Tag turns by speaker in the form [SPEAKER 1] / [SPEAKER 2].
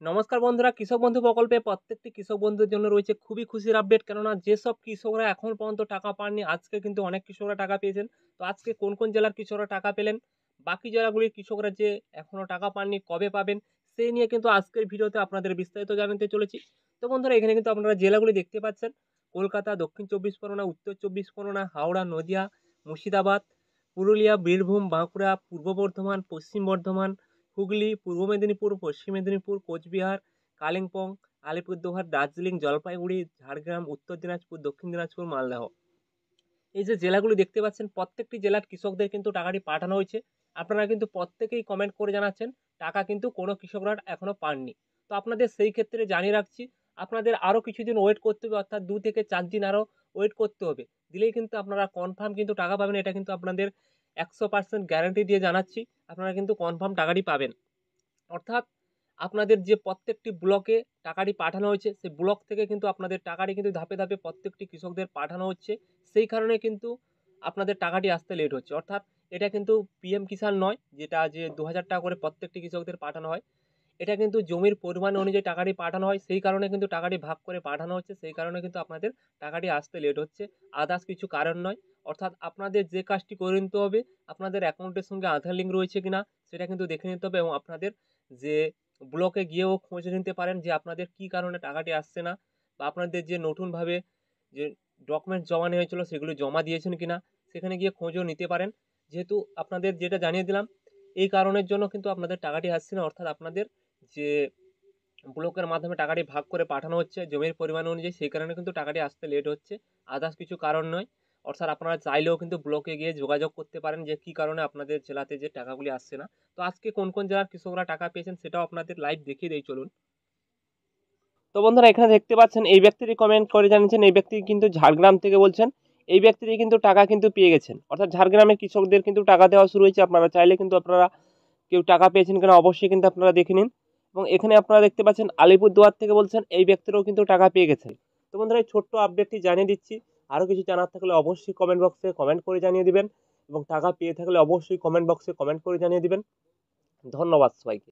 [SPEAKER 1] নমস্কার বন্ধুরা, কৃষক বন্ধু প্রকল্পে প্রত্যেকটি কৃষক বন্ধুর জন্য রয়েছে খুবই খুশির আপডেট। কেননা যেসব কৃষকরা এখন পর্যন্ত টাকা পাননি, আজকে কিন্তু অনেক কৃষকরা টাকা পেয়েছেন। তো আজকে কোন কোন জেলার কৃষকরা টাকা পেলেন, বাকি জেলাগুলির কৃষকরা যে এখনো টাকা পাননি কবে পাবেন, সেই নিয়ে কিন্তু আজকের ভিডিওতে আপনাদের বিস্তারিত জানাতে চলেছি। তো বন্ধুরা, এখানে কিন্তু আপনারা জেলাগুলি দেখতে পাচ্ছেন: কলকাতা, দক্ষিণ চব্বিশ পরগনা, উত্তর চব্বিশ পরগনা, হাওড়া, নদিয়া, মুর্শিদাবাদ, পুরুলিয়া, বীরভূম, বাঁকুড়া, পূর্ব বর্ধমান, পশ্চিম বর্ধমান, হুগলি, পূর্ব মেদিনীপুর, পশ্চিম মেদিনীপুর, কোচবিহার, কালিম্পং, আলিপুরদুয়ার, দার্জিলিং, জলপাইগুড়ি, ঝাড়গ্রাম, উত্তর দিনাজপুর, দক্ষিণ দিনাজপুর, মালদহ। এই যে জেলাগুলি দেখতে পাচ্ছেন, প্রত্যেকটি জেলার কৃষকদের কিন্তু টাকাটি পাঠানো হয়েছে। আপনারা কিন্তু প্রত্যেকেই কমেন্ট করে জানাচ্ছেন টাকা কিন্তু কোনো কৃষকরা এখনো পাননি। তো আপনাদের সেই ক্ষেত্রে জানিয়ে রাখছি, আপনাদের আরও কিছুদিন ওয়েট করতে হবে, অর্থাৎ 2 থেকে 4 দিন আরও ওয়েট করতে হবে। দিলেই কিন্তু আপনারা কনফার্ম কিন্তু টাকা পাবেন। এটা কিন্তু আপনাদের 100% গ্যারান্টি দিয়ে জানাচ্ছি, আপনারা কিন্তু কনফার্ম টাকাটি পাবেন। অর্থাৎ আপনাদের যে প্রত্যেকটি ব্লকে টাকাটি পাঠানো হয়েছে, সেই ব্লক থেকে কিন্তু আপনাদের টাকাটি কিন্তু ধাপে ধাপে প্রত্যেকটি কৃষকদের পাঠানো হচ্ছে। সেই কারণে কিন্তু আপনাদের টাকাটি আসতে লেট হচ্ছে। অর্থাৎ এটা কিন্তু পিএম কিষাণ নয়, যেটা যে 2000 টাকা করে প্রত্যেকটি কৃষকদের পাঠানো হয়। এটা কিন্তু জমির পরিমাণ অনুযায়ী টাকাটি পাঠানো হয়, সেই কারণে কিন্তু টাকাটি ভাগ করে পাঠানো হচ্ছে। সেই কারণে কিন্তু আপনাদের টাকাটি আসতে লেট হচ্ছে, আদার্স কিছু কারণ নয়। অর্থাৎ আপনাদের যে কাজটি করে নিতে হবে, আপনাদের অ্যাকাউন্টের সঙ্গে আধার লিঙ্ক রয়েছে কিনা সেটা কিন্তু দেখে নিতে হবে, এবং আপনাদের যে ব্লকে গিয়েও খোঁজ নিতে পারেন যে আপনাদের কী কারণে টাকাটি আসছে না, বা আপনাদের যে নতুনভাবে যে ডকুমেন্টস জমা নেওয়া হয়েছিল সেগুলো জমা দিয়েছেন কিনা, সেখানে গিয়ে খোঁজও নিতে পারেন। যেহেতু আপনাদের যেটা জানিয়ে দিলাম, এই কারণের জন্য কিন্তু আপনাদের টাকাটি আসছে না। অর্থাৎ আপনাদের যে ব্লকের মাধ্যমে টাকাটি ভাগ করে পাঠানো হচ্ছে জমির পরিমাণ অনুযায়ী, সেই কারণে কিন্তু টাকাটি আসতে লেট হচ্ছে, আদার্স কিছু কারণ নয়। অর্থাৎ আপনারা চাইলেও কিন্তু ব্লকে গিয়ে যোগাযোগ করতে পারেন যে কী কারণে আপনাদের জেলাতে যে টাকাগুলি আসছে না। তো আজকে কোন কোন জেলার কৃষকরা টাকা পেয়েছেন সেটাও আপনাদের লাইভ দেখিয়ে দেই, চলুন। তো বন্ধুরা, এখানে দেখতে পাচ্ছেন এই ব্যক্তিটি কমেন্ট করে জানিয়েছেন, এই ব্যক্তি কিন্তু ঝাড়গ্রাম থেকে বলছেন। এই ব্যক্তিটি কিন্তু টাকা কিন্তু পেয়ে গেছেন, অর্থাৎ ঝাড়গ্রামের কৃষকদের কিন্তু টাকা দেওয়া শুরু হয়েছে। আপনারা চাইলে কিন্তু আপনারা কেউ টাকা পেয়েছেন কিনা অবশ্যই কিন্তু আপনারা দেখে নিন। এবং এখানে আপনারা দেখতে পাচ্ছেন আলিপুরদুয়ার থেকে বলছেন, এই ব্যক্তিরাও কিন্তু টাকা পেয়ে গেছেন। তো বন্ধুরা, এই ছোট্ট আপডেটটি জানিয়ে দিচ্ছি। আরও কিছু জানার থাকলে অবশ্যই কমেন্ট বক্সে কমেন্ট করে জানিয়ে দিবেন, এবং টাকা পেয়ে থাকলে অবশ্যই কমেন্ট বক্সে কমেন্ট করে জানিয়ে দিবেন। ধন্যবাদ সবাইকে।